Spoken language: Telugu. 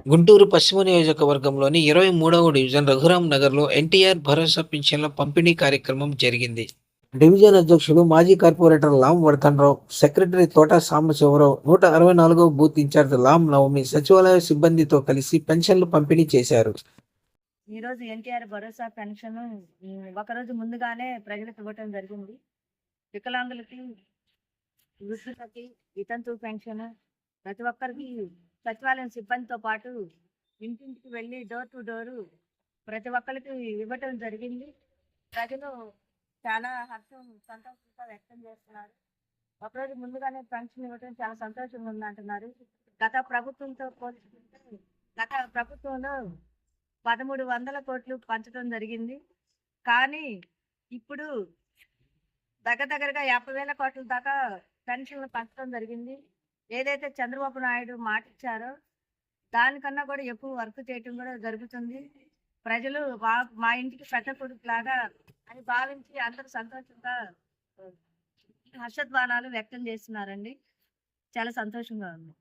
గుంటూరు పశ్చిమ నియోజకవర్గంలోని 23వ డివిజన్ రఘురాం నగర్‌లో ఎన్టీఆర్ భరోసా పింఛన్ల పంపిణీ కార్యక్రమం జరిగింది. డివిజన్ అధ్యక్షులు మాజీ కార్పొరేటర్ లాం వర్ధన్‌రావు, సెక్రటరీ తోట సాంబశివరావు, 164వ బూత్ ఇన్ఛార్జ్ లాం నవమి సచివాలయ సిబ్బందితో కలిసి పెన్షన్లు పంపిణీ చేశారు. ఈరోజు ఎన్టీఆర్ భరోసా పెన్షన్ ఒకరోజు ముందుగానే ప్రజలకు ఇవ్వటం జరిగింది. వికలాంగులకి, వృద్ధులకి, వితంతు పెన్షన్ ప్రతి ఒక్కరికి సచివాలయం సిబ్బందితో పాటు ఇంటింటికి వెళ్ళి డోర్ టు డోరు ప్రతి ఒక్కరికి ఇవ్వటం జరిగింది. ప్రజలు చాలా సంతోషంగా వ్యక్తం చేస్తున్నారు. ఒకరోజు ముందుగానే పెన్షన్ ఇవ్వటం చాలా సంతోషంగా ఉందంటున్నారు. గత ప్రభుత్వంతో పోల్చుకుంటే గత ప్రభుత్వంలో 1300 కోట్లు పంచడం జరిగింది. కానీ ఇప్పుడు దగ్గరగా 50,000 కోట్ల దాకా పెన్షన్లు పంచడం జరిగింది. ఏదైతే చంద్రబాబు నాయుడు మాట ఇచ్చారో దానికన్నా కూడా ఎక్కువ వర్క్ చేయటం కూడా జరుగుతుంది. ప్రజలు మా ఇంటికి పెద్ద కొడుకు లాగా అని భావించి అందరూ సంతోషంగా హర్షధ్వానాలు వ్యక్తం చేస్తున్నారండి. చాలా సంతోషంగా ఉంది.